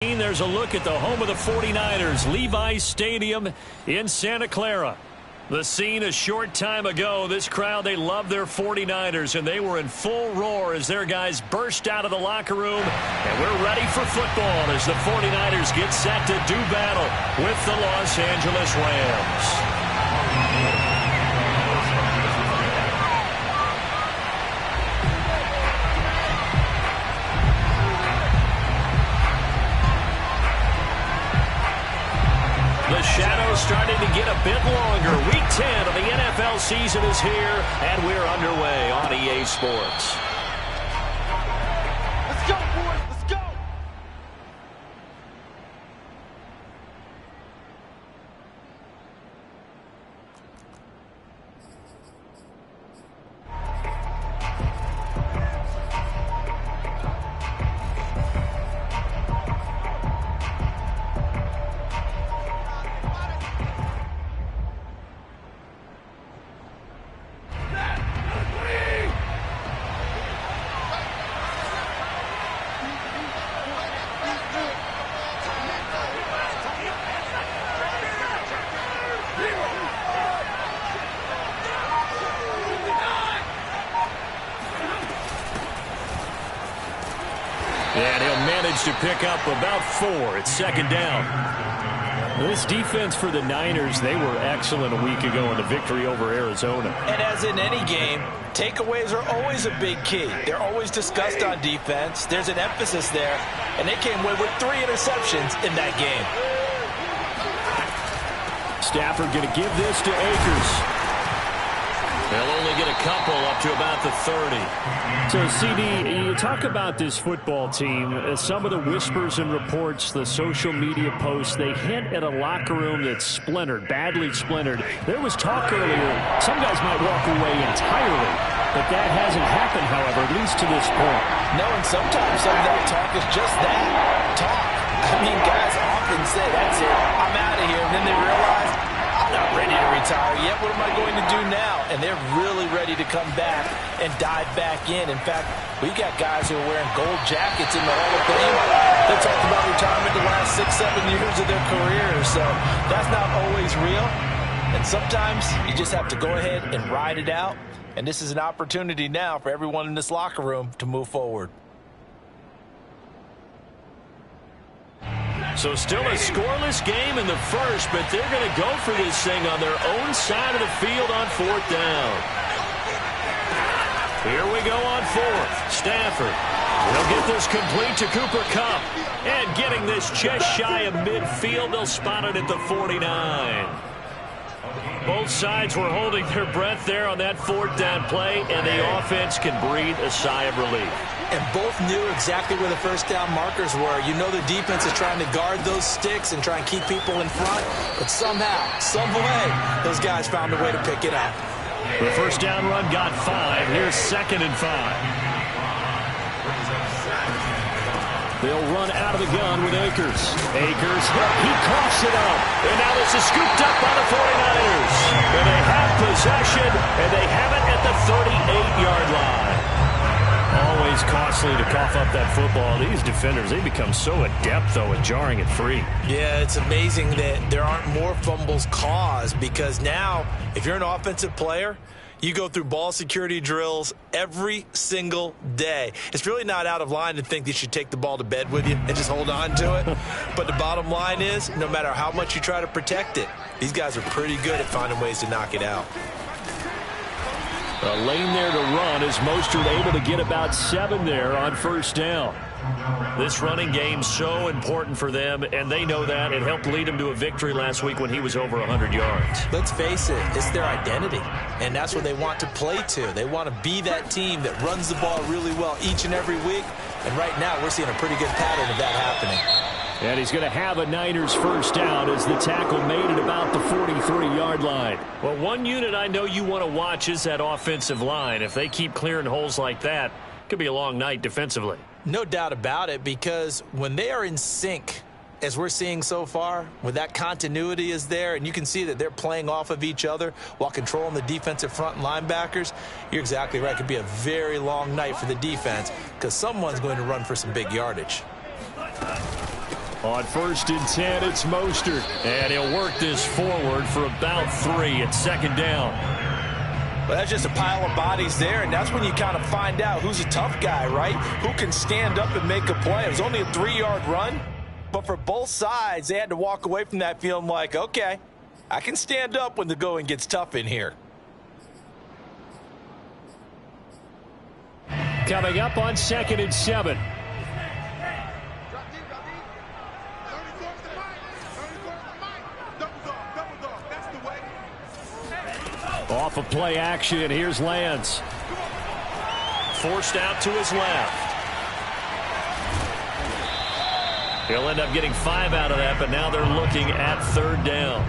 There's a look at the home of the 49ers, Levi's Stadium in Santa Clara. The scene a short time ago. This crowd, they love their 49ers, and they were in full roar as their guys burst out of the locker room. And we're ready for football as the 49ers get set to do battle with the Los Angeles Rams. The shadow's starting to get a bit longer. Week 10 of the NFL season is here, and we're underway on EA Sports. Let's go, boys. Let's go. And he'll manage to pick up about 4. It's second down. This defense for the Niners, they were excellent a week ago in the victory over Arizona. And as in any game, takeaways are always a big key. They're always discussed on defense. There's an emphasis there, and they came away with 3 interceptions in that game. Stafford going to give this to Akers. They'll only get a couple up to about the 30. So, CD, you talk about this football team. Some of the whispers and reports, the social media posts, they hint at a locker room that's splintered, badly splintered. There was talk earlier, some guys might walk away entirely. But that hasn't happened, however, at least to this point. No, and sometimes some of that talk is just that, talk. I mean, guys often say, that's it, I'm out of here. And then they realize, I'm not ready to retire yet. What am I going to do now? And they're really ready to come back and dive back in. In fact, we got guys who are wearing gold jackets in the Hall of Fame. They talked about retirement the last 6-7 years of their careers. So that's not always real. And sometimes you just have to go ahead and ride it out. And this is an opportunity now for everyone in this locker room to move forward. So still a scoreless game in the first, but they're going to go for this thing on their own side of the field on 4th down. Here we go on 4th. Stafford will get this complete to Cooper Kupp. And getting this just shy of midfield, they'll spot it at the 49. Both sides were holding their breath there on that 4th down play, and the offense can breathe a sigh of relief. And both knew exactly where the first down markers were. You know the defense is trying to guard those sticks and try and keep people in front. But somehow, some way, those guys found a way to pick it up. The first down run got 5. Here's 2nd and 5. They'll run out of the gun with Akers. Akers, he coughs it up. And now this is scooped up by the 49ers. And they have possession, and they have it at the 38-yard line. Always costly to cough up that football. These defenders, they become so adept, though, at jarring it free. Yeah, it's amazing that there aren't more fumbles caused because now, if you're an offensive player, you go through ball security drills every single day. It's really not out of line to think that you should take the ball to bed with you and just hold on to it. But the bottom line is, no matter how much you try to protect it, these guys are pretty good at finding ways to knock it out. A lane there to run as Mostert able to get about 7 there on 1st down. This running game's so important for them, and they know that. It helped lead them to a victory last week when he was over 100 yards. Let's face it, it's their identity, and that's what they want to play to. They want to be that team that runs the ball really well each and every week, and right now we're seeing a pretty good pattern of that happening. And he's going to have a Niners first down as the tackle made at about the 43-yard line. Well, one unit I know you want to watch is that offensive line. If they keep clearing holes like that, it could be a long night defensively. No doubt about it, because when they are in sync, as we're seeing so far, when that continuity is there, and you can see that they're playing off of each other while controlling the defensive front linebackers, you're exactly right. It could be a very long night for the defense because someone's going to run for some big yardage. On 1st and 10, it's Mostert. And he'll work this forward for about 3 at 2nd down. Well, that's just a pile of bodies there, and that's when you kind of find out who's a tough guy, right? Who can stand up and make a play. It was only a 3-yard run, but for both sides, they had to walk away from that feeling like, okay, I can stand up when the going gets tough in here. Coming up on 2nd and 7. Off of play action, here's Lance. Forced out to his left. He'll end up getting 5 out of that, but now they're looking at 3rd down.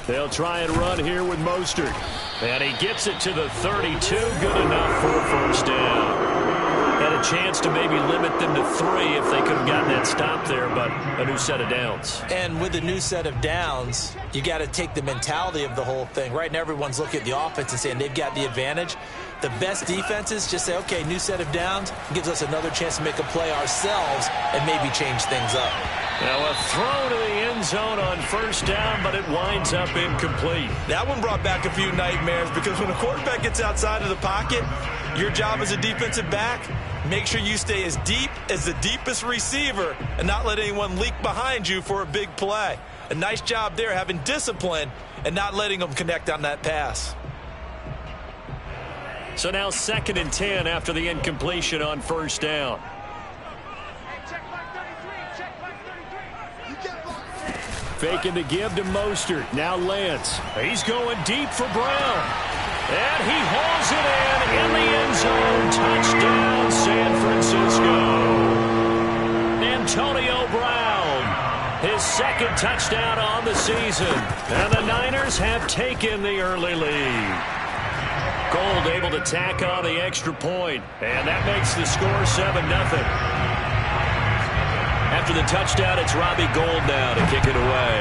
They'll try and run here with Mostert. And he gets it to the 32. Good enough for a 1st down. Had a chance to maybe limit them to 3 if they could have gotten that stop there, but a new set of downs. And with the new set of downs, you got to take the mentality of the whole thing. Right now, everyone's looking at the offense and saying they've got the advantage. The best defenses just say, okay, new set of downs gives us another chance to make a play ourselves and maybe change things up. Now a throw to the end zone on 1st down, but it winds up incomplete. That one brought back a few nightmares because when a quarterback gets outside of the pocket, your job as a defensive back, make sure you stay as deep as the deepest receiver and not let anyone leak behind you for a big play. A nice job there having discipline and not letting them connect on that pass. So now 2nd and 10 after the incompletion on 1st down. Faking to give to Mostert. Now Lance. He's going deep for Brown. And he hauls it in the end zone. Touchdown, San Francisco. Antonio Brown. His 2nd touchdown on the season. And the Niners have taken the early lead. Gold able to tack on the extra point. And that makes the score 7-0. After the touchdown, it's Robbie Gould now to kick it away.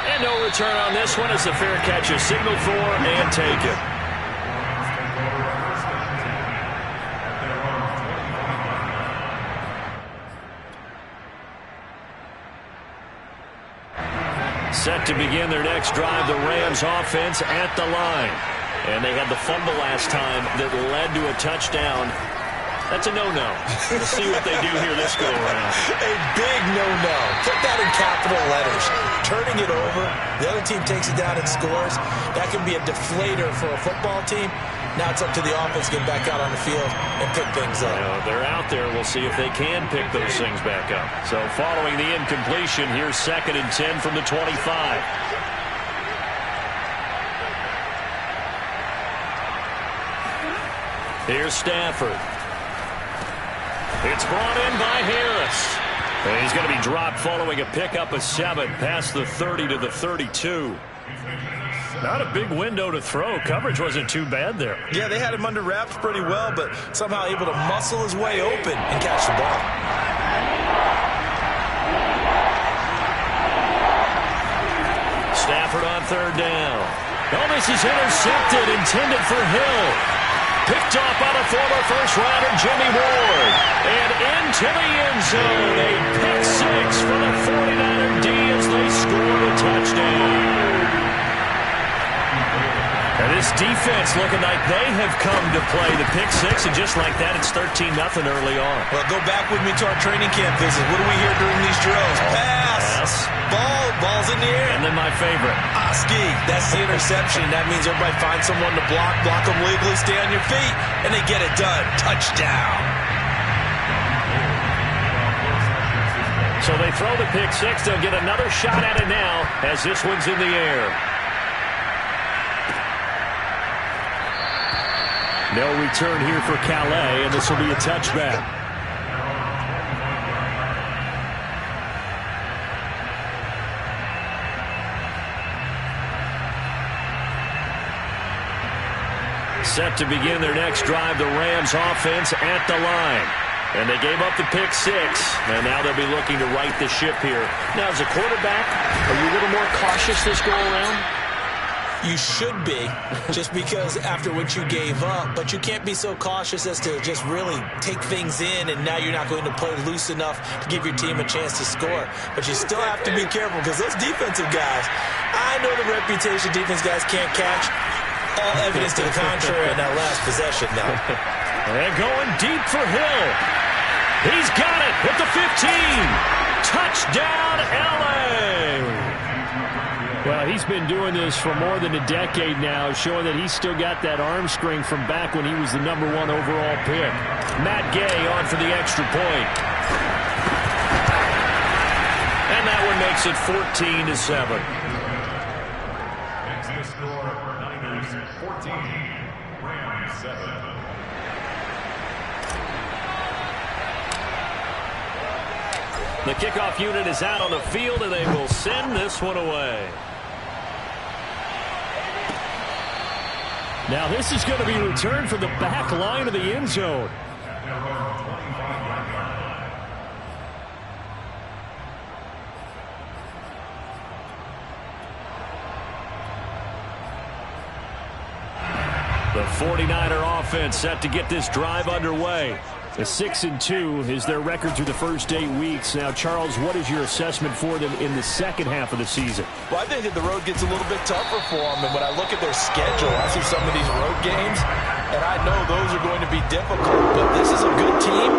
And no return on this one as the fair catch is signaled for and taken. Set to begin their next drive, the Rams offense at the line. And they had the fumble last time that led to a touchdown. That's a no-no. We'll see what they do here this go-around. A big no-no. Put that in capital letters. Turning it over, the other team takes it down and scores. That can be a deflator for a football team. Now it's up to the offense to get back out on the field and pick things up. They're out there. We'll see if they can pick those things back up. So following the incompletion, here's 2nd and 10 from the 25. Here's Stafford. It's brought in by Harris. And he's going to be dropped following a pickup of 7 past the 30 to the 32. Not a big window to throw. Coverage wasn't too bad there. Yeah, they had him under wraps pretty well, but somehow able to muscle his way open and catch the ball. Stafford on 3rd down. Oh, this is intercepted, intended for Hill. Picked off by the former first-rounder Jimmy Ward. And into the end zone. A pick 6 for the 49er D as they score a touchdown. And this defense looking like they have come to play the pick 6, and just like that, it's 13-0 early on. Well, go back with me to our training camp visit. What do we hear during these drills? Pass. Ball's in the air. And then my favorite. Oski, that's the interception. That means everybody finds someone to block them legally, stay on your feet, and they get it done. Touchdown. So they throw the pick 6. They'll get another shot at it now as this one's in the air. No return here for Calais, and this will be a touchback. Set to begin their next drive, the Rams offense at the line. And they gave up the pick 6, and now they'll be looking to right the ship here. Now, as a quarterback, are you a little more cautious this go around? You should be, just because after what you gave up. But you can't be so cautious as to just really take things in, and now you're not going to play loose enough to give your team a chance to score. But you still have to be careful, because those defensive guys, I know the reputation defense guys can't catch. All evidence to the contrary in that last possession now. And going deep for Hill. He's got it at the 15. Touchdown, L.A. Well, he's been doing this for more than a decade now, showing that he's still got that arm strength from back when he was the #1 overall pick. Matt Gay on for the extra point. And that one makes it 14-7. Next to score, Niners 14, Rams 7. The kickoff unit is out on the field, and they will send this one away. Now this is going to be returned from the back line of the end zone. The 49er offense set to get this drive underway. The 6-2 is their record through the first 8 weeks. Now, Charles, what is your assessment for them in the second half of the season? Well, I think that the road gets a little bit tougher for them. And when I look at their schedule, I see some of these road games, and I know those are going to be difficult. But this is a good team,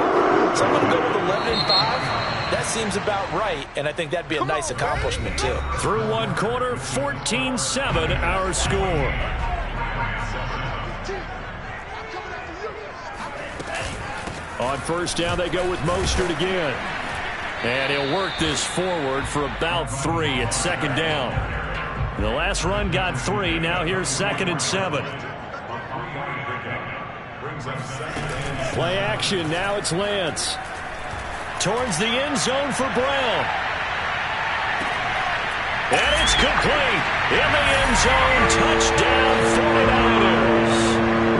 so I'm going to go with 11-5. That seems about right, and I think that'd be a nice accomplishment, too. Through one quarter, 14-7 our score. On first down, they go with Mostert again. And he'll work this forward for about 3 at second down. The last run got 3. Now here's 2nd and 7. Play action. Now it's Lance. Towards the end zone for Brown. And it's complete. In the end zone. Touchdown 49ers.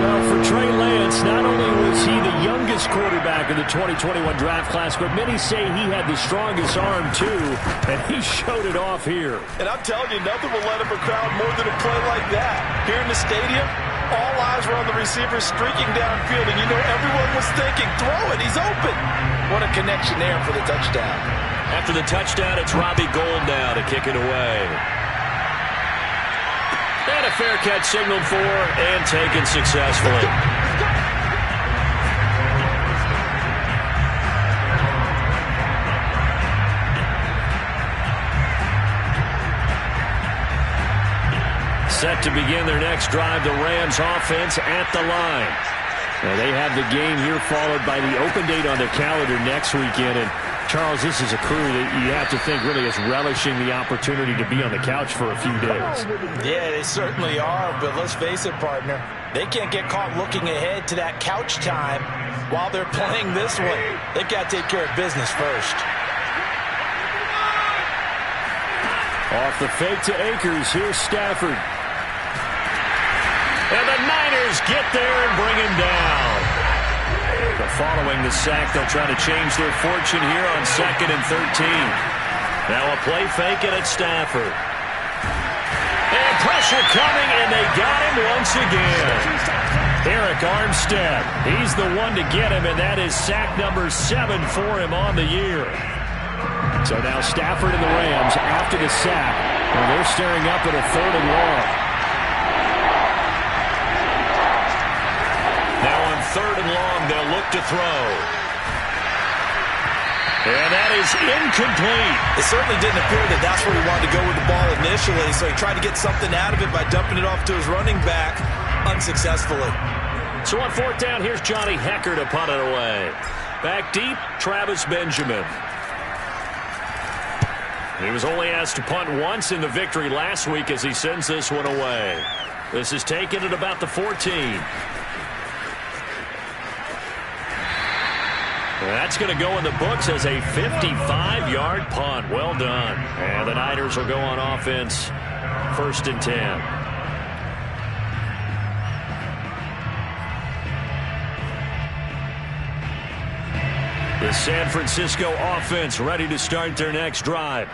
Well, for Trey Lance, not only was he the youngest quarterback in the 2021 draft class, but many say he had the strongest arm, too, and he showed it off here. And I'm telling you, nothing will let up a crowd more than a play like that. Here in the stadium, all eyes were on the receiver streaking downfield, and you know everyone was thinking, throw it, he's open. What a connection there for the touchdown. After the touchdown, it's Robbie Gould now to kick it away. And a fair catch signaled for and taken successfully. Set to begin their next drive, the Rams offense at the line. Now they have the game here followed by the open date on their calendar next weekend. And Charles, this is a crew that you have to think really is relishing the opportunity to be on the couch for a few days. Yeah, they certainly are, but let's face it, partner. They can't get caught looking ahead to that couch time while they're playing this one. They've got to take care of business first. Off the fake to Akers, here's Stafford. And the Niners get there and bring him down. But following the sack, they'll try to change their fortune here on 2nd and 13. Now a play fake and it's Stafford. And pressure coming, and they got him once again. Eric Armstead, he's the one to get him, and that is sack number 7 for him on the year. So now Stafford and the Rams after the sack, and they're staring up at a 3rd and long. Now on 3rd and long, they'll look to throw. And that is incomplete. It certainly didn't appear that that's where he wanted to go with the ball initially, so he tried to get something out of it by dumping it off to his running back unsuccessfully. So on 4th down, here's Johnny Hecker to punt it away. Back deep, Travis Benjamin. He was only asked to punt once in the victory last week as he sends this one away. This is taken at about the 14. That's going to go in the books as a 55-yard punt. Well done. And the Niners will go on offense 1st and 10. The San Francisco offense ready to start their next drive.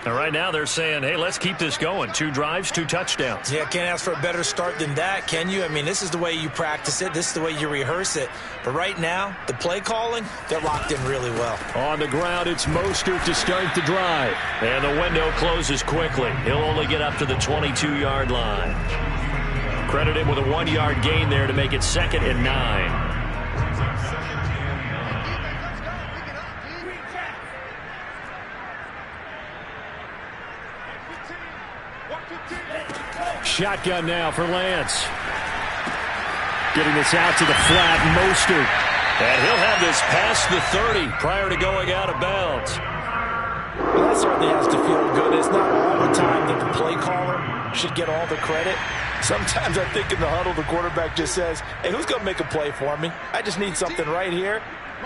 And right now they're saying, hey, let's keep this going. 2 drives, 2 touchdowns. Yeah, can't ask for a better start than that, can you? I mean, this is the way you practice it. This is the way you rehearse it. But right now, the play calling, they're locked in really well. On the ground, it's Mostert to start the drive. And the window closes quickly. He'll only get up to the 22-yard line. Credit him with a 1-yard gain there to make it 2nd and 9. Shotgun now for Lance. Getting this out to the flat, Mostert. And he'll have this past the 30 prior to going out of bounds. Well, that certainly has to feel good. It's not all the time that the play caller should get all the credit. Sometimes I think in the huddle, the quarterback just says, hey, who's going to make a play for me? I just need something right here.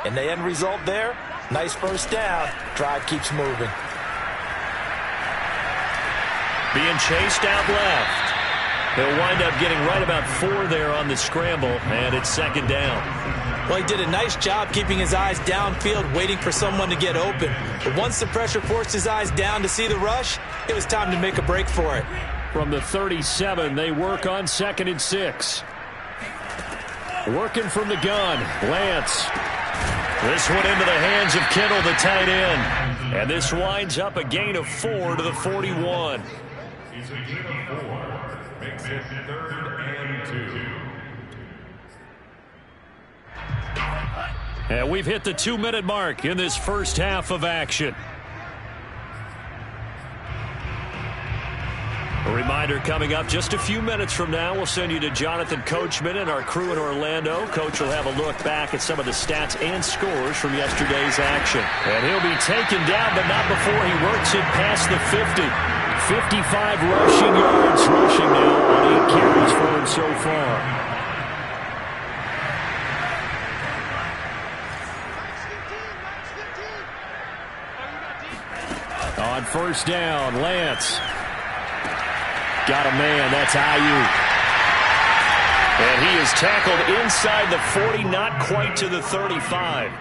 And the end result there, nice first down. Drive keeps moving. Being chased out left. He'll wind up getting right about 4 there on the scramble, and it's 2nd down. Well, he did a nice job keeping his eyes downfield, waiting for someone to get open. But once the pressure forced his eyes down to see the rush, it was time to make a break for it. From the 37, they work on 2nd and 6. Working from the gun, Lance. This one into the hands of Kittle, the tight end. And this winds up a gain of 4 to the 41. It's a gain of 4. Makes it 3rd and 2. And we've hit the 2-minute mark in this first half of action. A reminder coming up just a few minutes from now. We'll send you to Jonathan Coachman and our crew in Orlando. Coach will have a look back at some of the stats and scores from yesterday's action. And he'll be taken down, but not before he works it past the 50. 55 rushing yards rushing now on 8 carries for him so far. On first down, Lance. Got a man, that's Ayuk. And he is tackled inside the 40, not quite to the 35.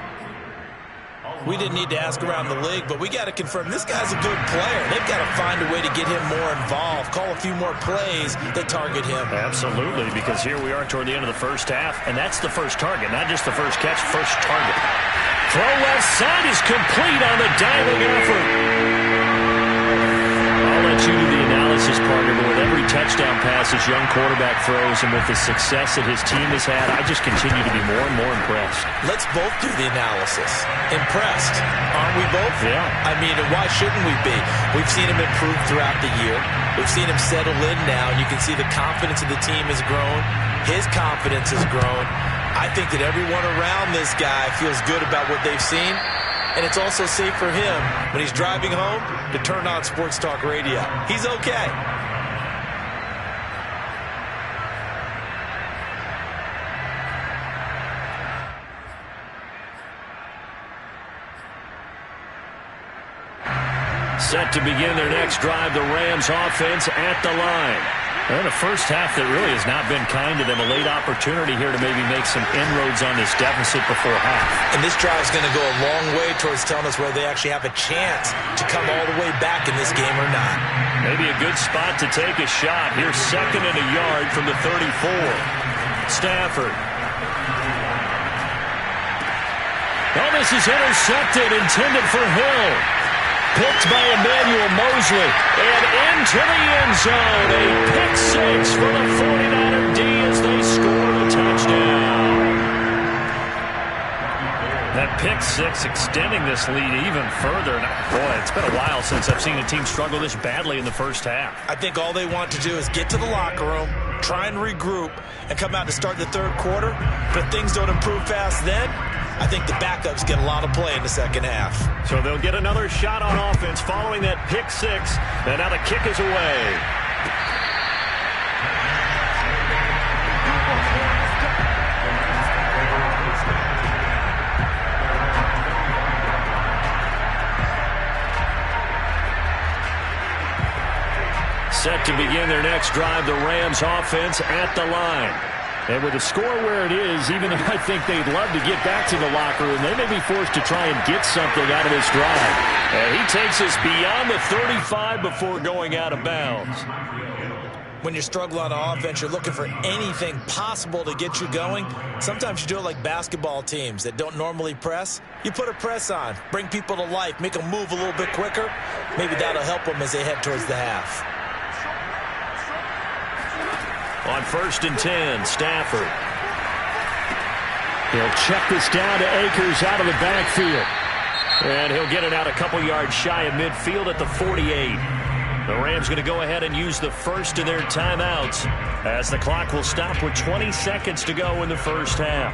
We didn't need to ask around the league, but we got to confirm this guy's a good player. They've got to find a way to get him more involved, call a few more plays that target him. Absolutely, because here we are toward the end of the first half, and that's the first target, not just the first catch, first target. Throw left side is complete on the diving effort. I'll let you do the analysis, partner, but with every touchdown pass this young quarterback throws and with the success that his team has had, I just continue to be more and more impressed. Let's both do the analysis. Impressed, aren't we both? Yeah. I mean, why shouldn't we be? We've seen him improve throughout the year. We've seen him settle in now, and you can see the confidence of the team has grown. His confidence has grown. I think that everyone around this guy feels good about what they've seen. And it's also safe for him when he's driving home to turn on Sports Talk Radio. He's okay. Set to begin their next drive, the Rams offense at the line. And a first half that really has not been kind to them. A late opportunity here to maybe make some inroads on this deficit before half. And this drive's going to go a long way towards telling us whether they actually have a chance to come all the way back in this game or not. Maybe a good spot to take a shot. Here's 2nd and a yard from the 34. Stafford. Oh, this is intercepted, intended for Hill. Picked by Emmanuel Mosley, and into the end zone. A pick six for the 49er D as they score the touchdown. That pick six extending this lead even further. Boy, it's been a while since I've seen a team struggle this badly in the first half. I think all they want to do is get to the locker room, try and regroup, and come out to start the third quarter. But if things don't improve fast then, I think the backups get a lot of play in the second half. So they'll get another shot on offense following that pick six. And now the kick is away. Set to begin their next drive, the Rams offense at the line. And with the score where it is, even though I think they'd love to get back to the locker room, they may be forced to try and get something out of this drive. And he takes us beyond the 35 before going out of bounds. When you're struggling on offense, you're looking for anything possible to get you going. Sometimes you do it like basketball teams that don't normally press. You put a press on, bring people to life, make them move a little bit quicker. Maybe that'll help them as they head towards the half. On 1st and 10, Stafford. He'll check this down to Akers out of the backfield. And he'll get it out a couple yards shy of midfield at the 48. The Rams going to go ahead and use the first of their timeouts as the clock will stop with 20 seconds to go in the first half.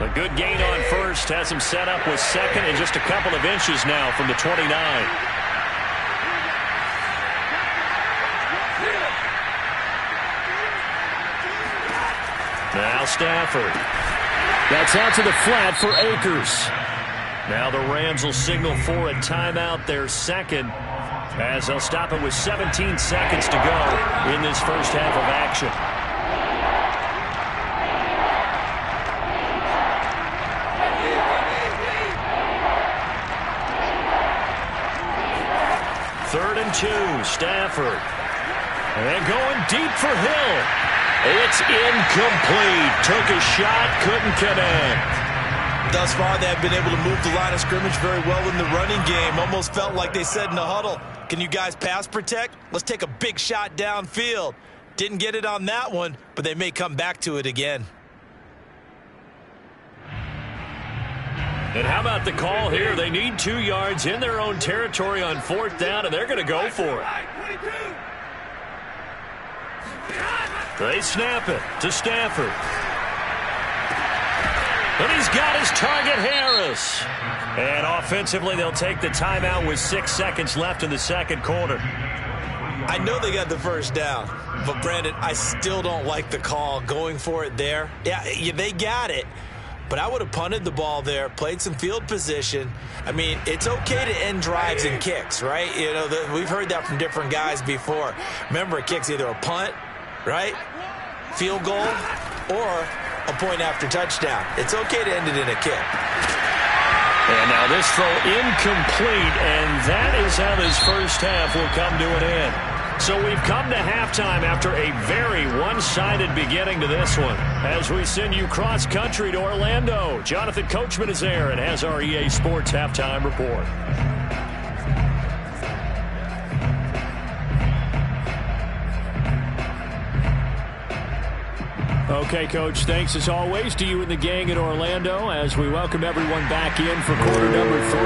A good gain on first has him set up with second and just a couple of inches now from the 29. Now Stafford. That's out to the flat for Akers. Now the Rams will signal for a timeout, their second, as they'll stop it with 17 seconds to go in this first half of action. Third and 2, Stafford. And going deep for Hill. It's incomplete. Took a shot, couldn't connect. Thus far, they have been able to move the line of scrimmage very well in the running game. Almost felt like they said in the huddle, can you guys pass protect? Let's take a big shot downfield. Didn't get it on that one, but they may come back to it again. And how about the call here? They need 2 yards in their own territory on 4th down, and they're going to go for it. They snap it to Stafford. And he's got his target, Harris. And offensively, they'll take the timeout with 6 seconds left in the second quarter. I know they got the first down, but Brandon, I still don't like the call going for it there. Yeah, they got it, but I would have punted the ball there, played some field position. I mean, it's okay to end drives and kicks, right? You know, we've heard that from different guys before. Remember, a kick's either a punt, right, field goal, or a point after touchdown. It's okay to end it in a kick. And now this throw incomplete, and that is how this first half will come to an end. So we've come to halftime after a very one-sided beginning to this one. As we send you cross-country to Orlando, Jonathan Coachman is there and has our EA Sports Halftime Report. Okay, Coach, thanks as always to you and the gang in Orlando as we welcome everyone back in for quarter number 3.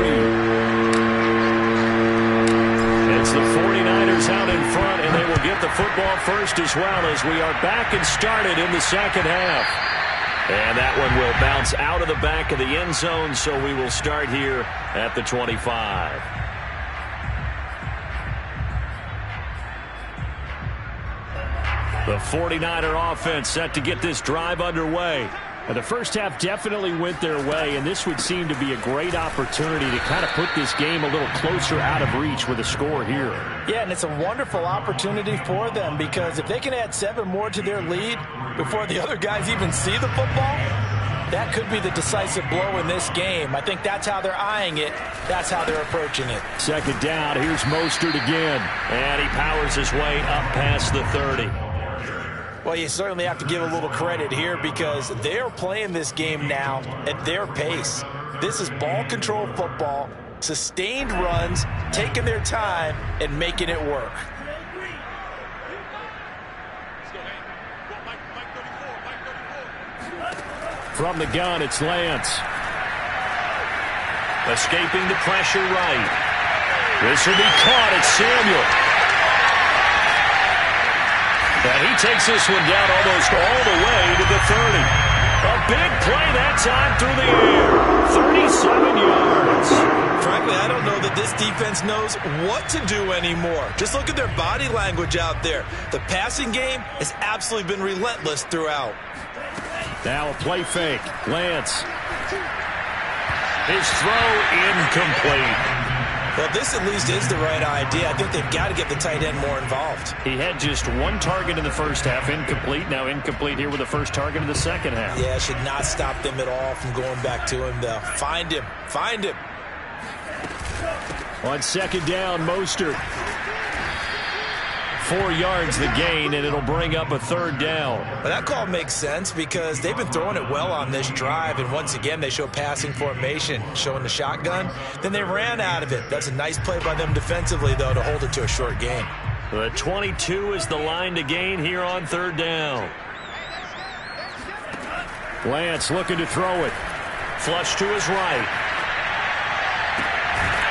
It's the 49ers out in front, and they will get the football first as well as we are back and started in the second half. And that one will bounce out of the back of the end zone, so we will start here at the 25. The 49er offense set to get this drive underway. And the first half definitely went their way, and this would seem to be a great opportunity to kind of put this game a little closer out of reach with a score here. Yeah, and it's a wonderful opportunity for them because if they can add 7 more to their lead before the other guys even see the football, that could be the decisive blow in this game. I think that's how they're eyeing it. That's how they're approaching it. Second down, here's Mostert again. And he powers his way up past the 30. Well, you certainly have to give a little credit here because they're playing this game now at their pace. This is ball control football, sustained runs, taking their time, and making it work. From the gun, it's Lance. Escaping the pressure right. This will be caught. It's Samuel. And he takes this one down almost all the way to the 30. A big play that time through the air. 37 yards. Frankly, I don't know that this defense knows what to do anymore. Just look at their body language out there. The passing game has absolutely been relentless throughout. Now a play fake. Lance. His throw incomplete. Well, this at least is the right idea. I think they've got to get the tight end more involved. He had just one target in the first half, incomplete. Now incomplete here with the first target in the second half. Yeah, it should not stop them at all from going back to him, though. Find him. Find him. On second down, Mostert. 4 yards the gain, and it'll bring up a third down. Well, that call makes sense because they've been throwing it well on this drive, and once again, they show passing formation, showing the shotgun. Then they ran out of it. That's a nice play by them defensively, though, to hold it to a short gain. The 22 is the line to gain here on third down. Lance looking to throw it. Flush to his right.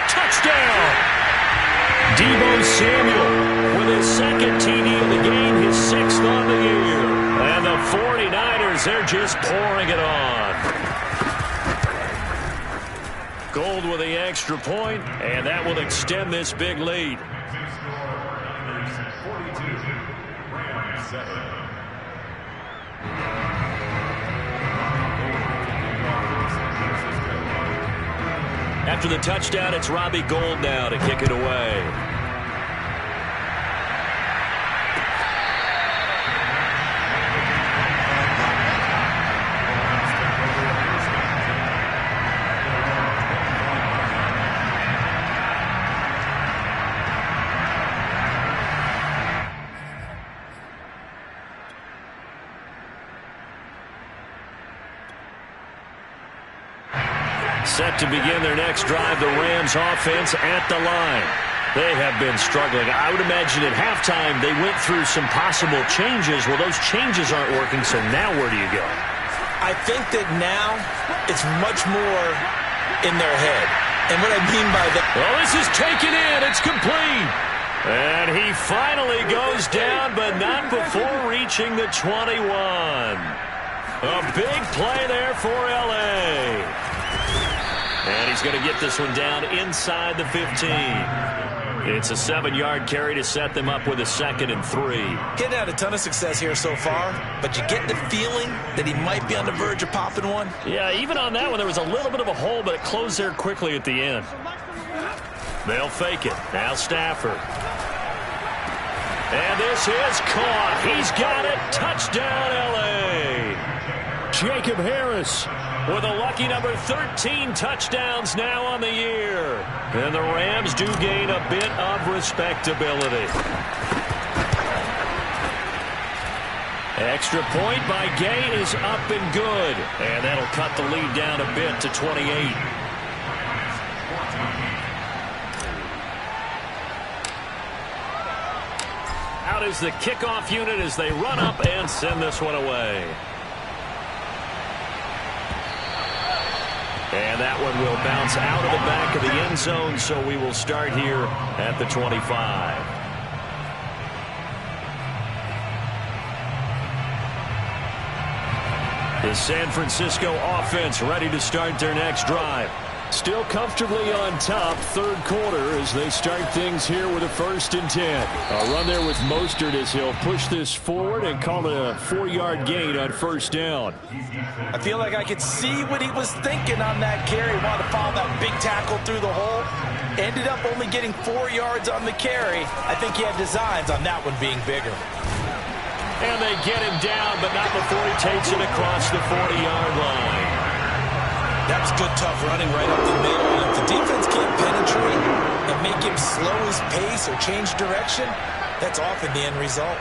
Touchdown! Deebo Samuel with his second TD of the game, his 6th on the year. And the 49ers, they're just pouring it on. Gold with the extra point, and that will extend this big lead. After the touchdown, it's Robbie Gould now to kick it away. Set to begin their next drive, the Rams offense at the line. They have been struggling. I would imagine at halftime they went through some possible changes. Well, those changes aren't working, so now where do you go? I think that now it's much more in their head. And what I mean by that... Well, this is taken in. It's complete. And he finally goes down, but not before reaching the 21. A big play there for L.A. And he's going to get this one down inside the 15. It's a 7-yard carry to set them up with a 2nd and 3. Getting had a ton of success here so far, but you get the feeling that he might be on the verge of popping one. Yeah, even on that one, there was a little bit of a hole, but it closed there quickly at the end. They'll fake it. Now Stafford. And this is caught. He's got it. Touchdown, L.A. Jacob Harris with a lucky number 13 touchdowns now on the year. And the Rams do gain a bit of respectability. Extra point by Gay is up and good. And that'll cut the lead down a bit to 28. Out is the kickoff unit as they run up and send this one away. And that one will bounce out of the back of the end zone, so we will start here at the 25. The San Francisco offense ready to start their next drive. Still comfortably on top, third quarter, as they start things here with a 1st and 10. A run there with Mostert as he'll push this forward and call it a 4-yard gain on 1st down. I feel like I could see what he was thinking on that carry. Wanted to follow that big tackle through the hole. Ended up only getting 4 yards on the carry. I think he had designs on that one being bigger. And they get him down, but not before he takes it across the 40-yard line. That's good, tough running right up the middle. If the defense can't penetrate and make him slow his pace or change direction, that's often the end result.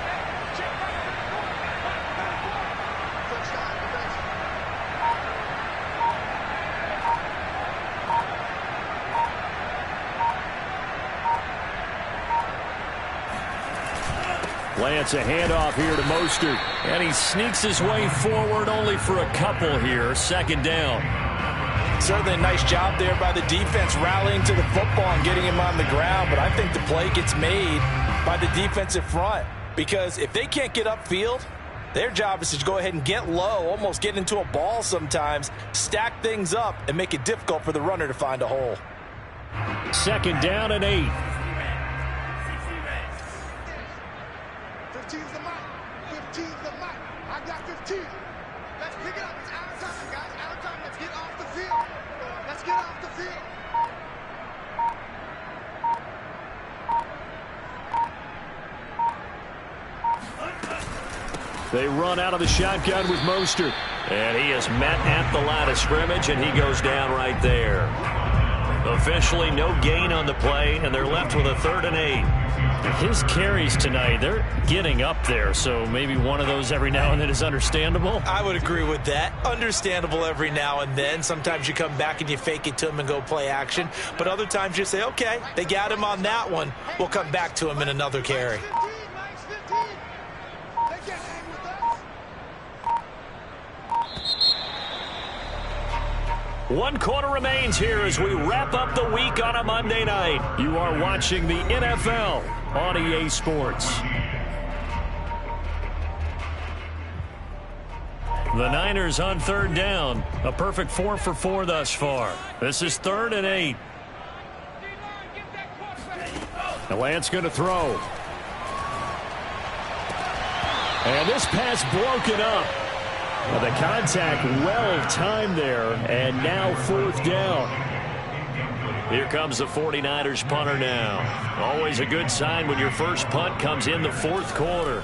Lance, a handoff here to Mostert. And he sneaks his way forward only for a couple here. 2nd down. Certainly a nice job there by the defense rallying to the football and getting him on the ground. But I think the play gets made by the defensive front. Because if they can't get upfield, their job is to go ahead and get low, almost get into a ball sometimes, stack things up, and make it difficult for the runner to find a hole. 2nd down and 8. 15's the mic. 15's the mic. I got 15. Let's pick it up. It's out of time, guys. Out of time. Let's get off the field. Let's get off the field. They run out of the shotgun with Mostert. And he is met at the line of scrimmage, and he goes down right there. Officially no gain on the play, and they're left with a 3rd and 8. His carries tonight, they're getting up there, so maybe one of those every now and then is understandable. I would agree with that. Understandable every now and then. Sometimes you come back and you fake it to him and go play action. But other times you say, okay, they got him on that one. We'll come back to him in another carry. 15, Mike's 15. They can't hang with us. 1 quarter remains here as we wrap up the week on a Monday night. You are watching the NFL on EA Sports. The Niners on 3rd down. A perfect 4 for 4 thus far. This is 3rd and 8. And Lance going to throw. And this pass broken up. The contact well timed there, and now 4th down. Here comes the 49ers punter now. Always a good sign when your first punt comes in the 4th quarter.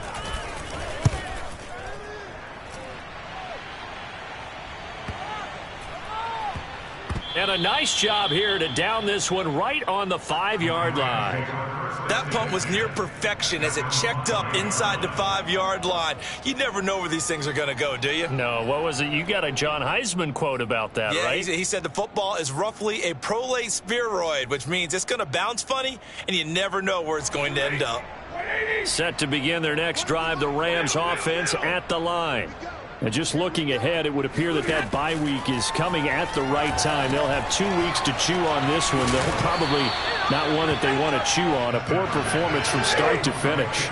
And a nice job here to down this one right on the 5-yard line. That punt was near perfection as it checked up inside the 5-yard line. You never know where these things are going to go, do you? No, what was it? You got a John Heisman quote about that, yeah, right? He said the football is roughly a prolate spheroid, which means it's going to bounce funny, and you never know where it's going to end up. Set to begin their next drive, the Rams offense at the line. And just looking ahead, it would appear that bye week is coming at the right time. They'll have 2 weeks to chew on this one. They're probably not one that they want to chew on. A poor performance from start to finish.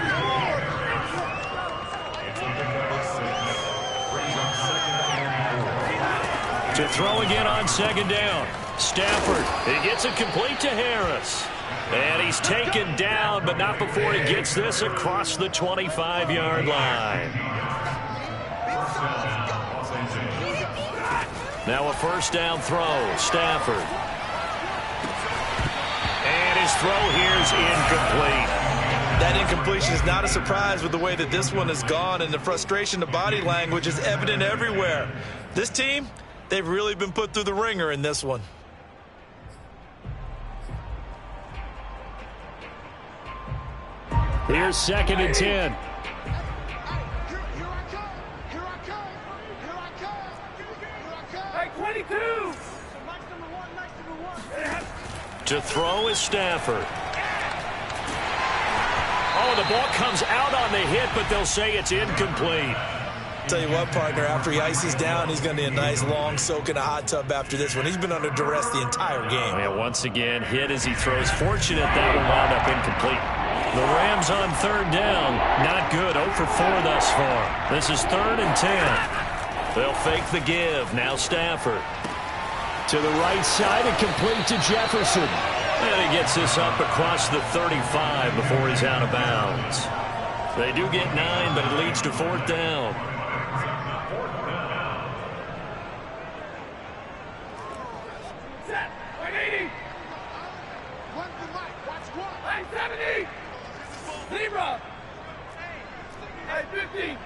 To throw again on 2nd down. Stafford, he gets it complete to Harris. And he's taken down, but not before he gets this across the 25-yard line. Now a 1st down throw. Stafford. And his throw here is incomplete. That incompletion is not a surprise with the way that this one has gone, and the frustration, the body language is evident everywhere. This team, they've really been put through the ringer in this one. Here's 2nd and 10. To throw is Stafford. Oh, the ball comes out on the hit, but they'll say it's incomplete. Tell you what, partner, after he ices down, he's going to need a nice long soak in a hot tub after this one. He's been under duress the entire game. Yeah, once again, hit as he throws. Fortunate that one wound up incomplete. The Rams on 3rd down. Not good. 0 for 4 thus far. This is 3rd and 10. They'll fake the give. Now Stafford. To the right side and complete to Jefferson. And he gets this up across the 35 before he's out of bounds. They do get 9, but it leads to 4th down. Zebra. Hey, 50.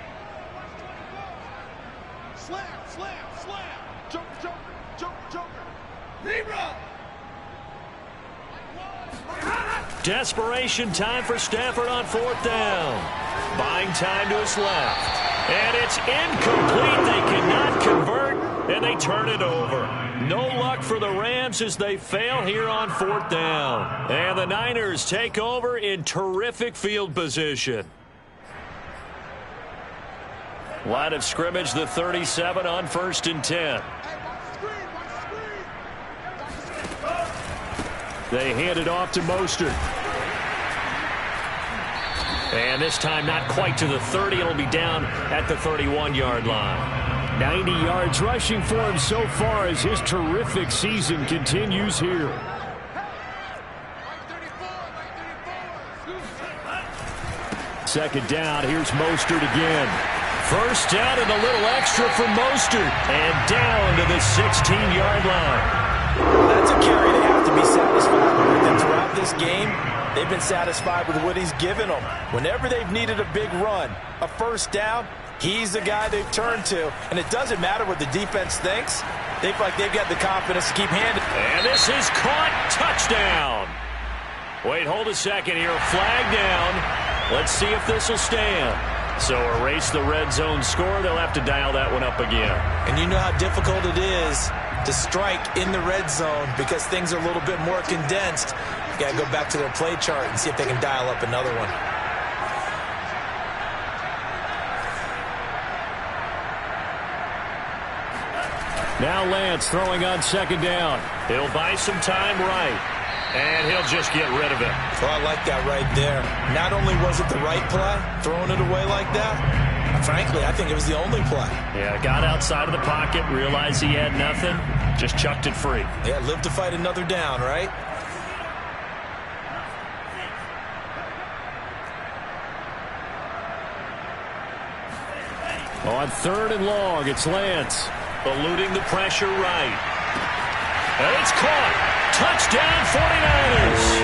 Slam. Joker. Zebra. Desperation time for Stafford on 4th down. Buying time to his left. And it's incomplete. They cannot convert, and they turn it over. No luck for the Rams as they fail here on 4th down. And the Niners take over in terrific field position. Line of scrimmage, the 37 on 1st and 10. They hand it off to Mostert. And this time not quite to the 30. It'll be down at the 31-yard line. 90 yards rushing for him so far as his terrific season continues here. Second down, here's Mostert again. First down and a little extra for Mostert. And down to the 16-yard line. That's a carry they have to be satisfied with. And throughout this game, they've been satisfied with what he's given them. Whenever they've needed a big run, a first down, He's the guy they turn to, and it doesn't matter what the defense thinks. They feel like they've got the confidence to keep handling. And this is caught. Touchdown. Wait, hold a second here. Flag down. Let's see if this will stand. So erase the red zone score. They'll have to dial that one up again. And you know how difficult it is to strike in the red zone because things are a little bit more condensed. You got to go back to their play chart and see if they can dial up another one. Now Lance throwing on second down. He'll buy some time right, and he'll just get rid of it. Well, I like that right there. Not only was it the right play, throwing it away like that, frankly, I think it was the only play. Yeah, got outside of the pocket, realized he had nothing, just chucked it free. Yeah, live to fight another down, right? On third and long, it's Lance. Eluding the pressure right. And it's caught. Touchdown 49ers.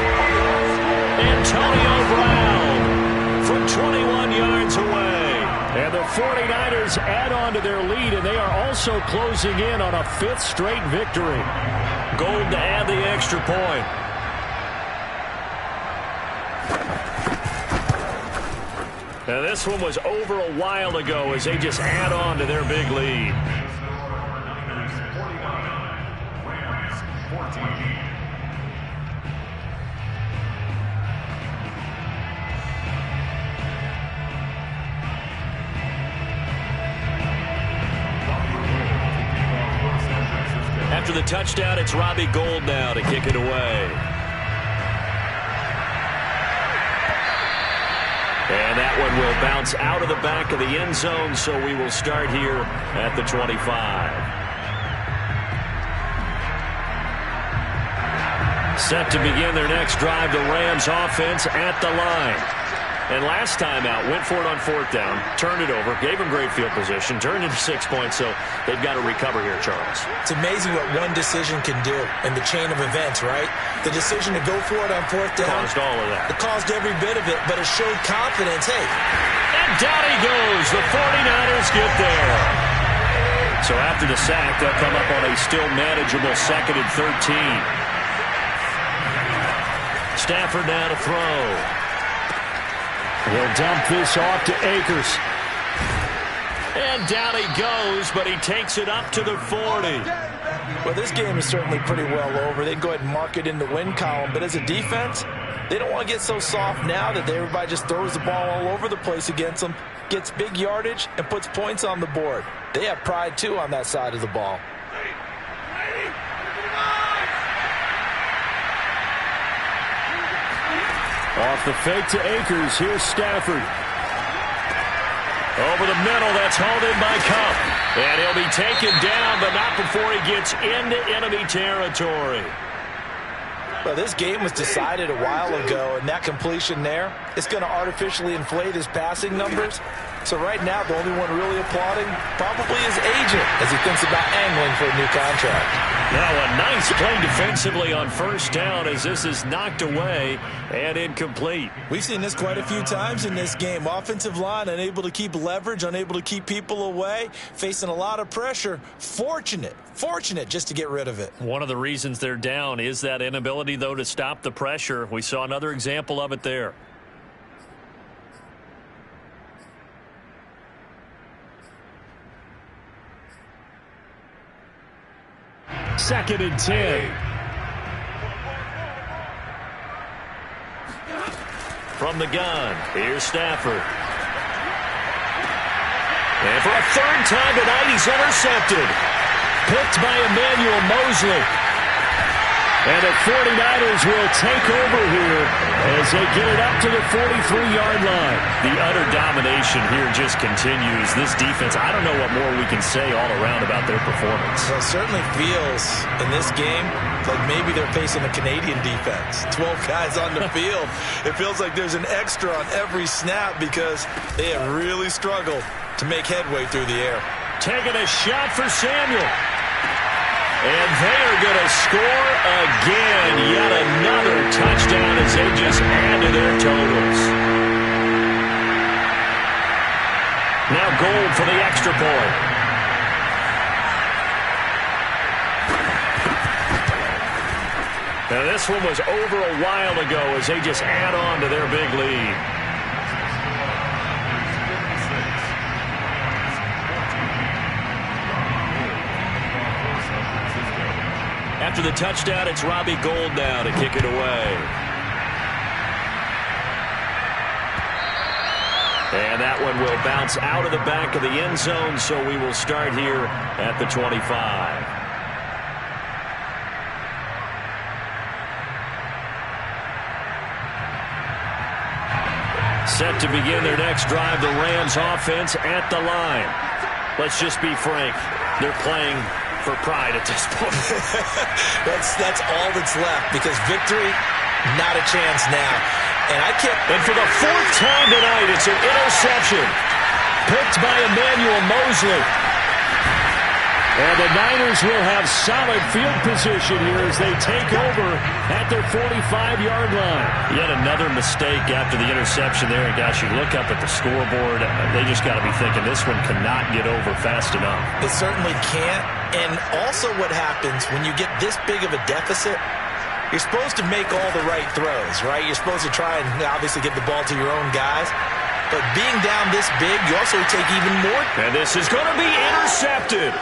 Antonio Brown from 21 yards away. And the 49ers add on to their lead, and they are also closing in on a fifth straight victory. Gold to add the extra point. Now this one was over a while ago as they just add on to their big lead. After the touchdown, it's Robbie Gould now to kick it away. And that one will bounce out of the back of the end zone, so we will start here at the 25. Set to begin their next drive, the Rams offense at the line. And last time out, went for it on fourth down, turned it over, gave them great field position, turned into 6 points, so they've got to recover here, Charles. It's amazing what one decision can do in the chain of events, right? The decision to go for it on fourth down. Caused all of that. It caused every bit of it, but it showed confidence. Hey. And down he goes. The 49ers get there. So after the sack, they'll come up on a still manageable 2nd and 13. Stafford now to throw. He'll dump this off to Akers. And down he goes, but he takes it up to the 40. Well, this game is certainly pretty well over. They'd go ahead and mark it in the win column. But as a defense, they don't want to get so soft now that everybody just throws the ball all over the place against them, gets big yardage, and puts points on the board. They have pride, too, on that side of the ball. Off the fake to Akers. Here's Stafford. Over the middle, that's hauled in by Kupp. And he'll be taken down, but not before he gets into enemy territory. Well, this game was decided a while ago, and that completion there, it's going to artificially inflate his passing numbers. So right now, the only one really applauding probably his agent as he thinks about angling for a new contract. Now a nice play defensively on first down as this is knocked away and incomplete. We've seen this quite a few times in this game. Offensive line unable to keep leverage, unable to keep people away, facing a lot of pressure. Fortunate just to get rid of it. One of the reasons they're down is that inability, though, to stop the pressure. We saw another example of it there. Second and 10. From the gun, here's Stafford. And for a third time tonight, he's intercepted. Picked by Emmanuel Mosley. And the 49ers will take over here as they get it up to the 43-yard line. The utter domination here just continues. This defense, I don't know what more we can say all around about their performance. Well, it certainly feels in this game like maybe they're facing a Canadian defense. 12 guys on the field. It feels like there's an extra on every snap because they have really struggled to make headway through the air. Taking a shot for Samuel. And they are going to score again. Yet another touchdown as they just add to their totals. Now Gould for the extra point. Now this one was over a while ago as they just add on to their big lead. After the touchdown, it's Robbie Gould now to kick it away. And that one will bounce out of the back of the end zone, so we will start here at the 25. Set to begin their next drive, the Rams offense at the line. Let's just be frank. They're playing for pride at this point. That's all that's left, because victory, not a chance now. And for the fourth time tonight, it's an interception. Picked by Emmanuel Mosley. And the Niners will have solid field position here as they take over at their 45-yard line. Yet another mistake after the interception there. And gosh, you look up at the scoreboard, they just got to be thinking this one cannot get over fast enough. It certainly can't. And also what happens when you get this big of a deficit, you're supposed to make all the right throws, right? You're supposed to try and obviously get the ball to your own guys. But being down this big, you also take even more. And this is going to be intercepted.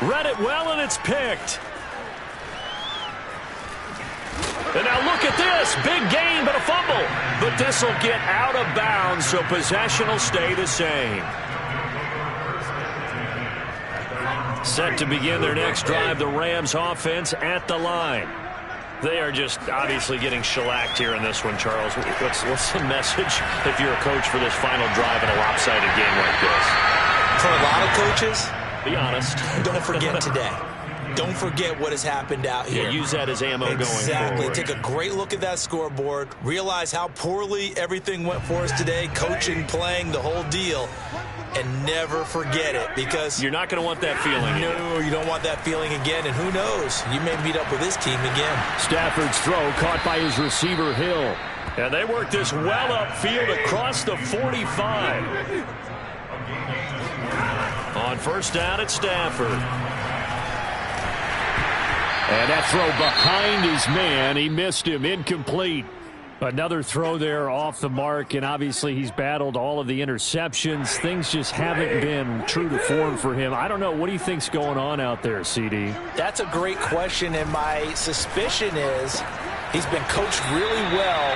Read it well, and it's picked. And now look at this. Big gain, but a fumble. But this will get out of bounds, so possession will stay the same. Set to begin their next drive, the Rams offense at the line. They are just obviously getting shellacked here in this one, Charles. What's the message if you're a coach for this final drive in a lopsided game like this? For a lot of coaches, be honest. Don't forget today. Don't forget what has happened out here. Yeah, use that as ammo going forward. Exactly. Take a great look at that scoreboard. Realize how poorly everything went for us today. Coaching, playing, the whole deal. And never forget it, because you're not going to want that feeling. No, you don't want that feeling again. And who knows? You may meet up with this team again. Stafford's throw caught by his receiver, Hill. And they work this well upfield across the 45. On first down, it's Stafford. And that throw behind his man. He missed him. Incomplete. Another throw there off the mark, and obviously he's battled all of the interceptions. Things just haven't been true to form for him. I don't know. What do you think's going on out there, CD? That's a great question, and my suspicion is he's been coached really well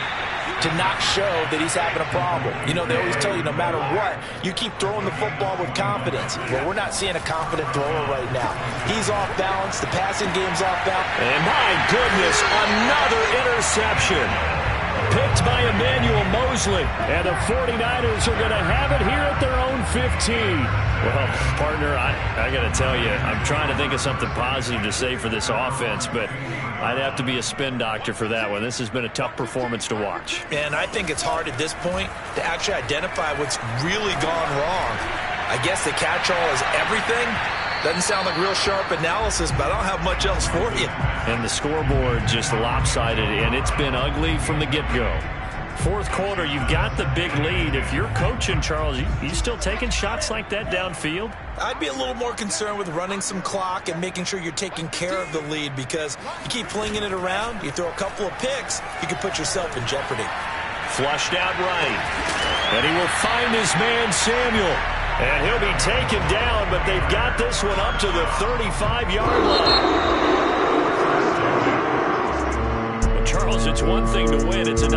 to not show that he's having a problem. You know, they always tell you no matter what, you keep throwing the football with confidence. Well, we're not seeing a confident thrower right now. He's off balance. The passing game's off balance. And my goodness, another interception. Picked by Emmanuel Mosley. And the 49ers are going to have it here at their own 15. Well, partner, I got to tell you, I'm trying to think of something positive to say for this offense, but I'd have to be a spin doctor for that one. This has been a tough performance to watch. And I think it's hard at this point to actually identify what's really gone wrong. I guess the catch-all is everything. Doesn't sound like real sharp analysis, but I don't have much else for you. And the scoreboard just lopsided, and it's been ugly from the get-go. Fourth quarter, you've got the big lead. If you're coaching, Charles, you still taking shots like that downfield? I'd be a little more concerned with running some clock and making sure you're taking care of the lead, because you keep flinging it around, you throw a couple of picks, you can put yourself in jeopardy. Flushed out right. And he will find his man, Samuel. And he'll be taken down, but they've got this one up to the 35-yard line. Well, Charles, it's one thing to win. It's another.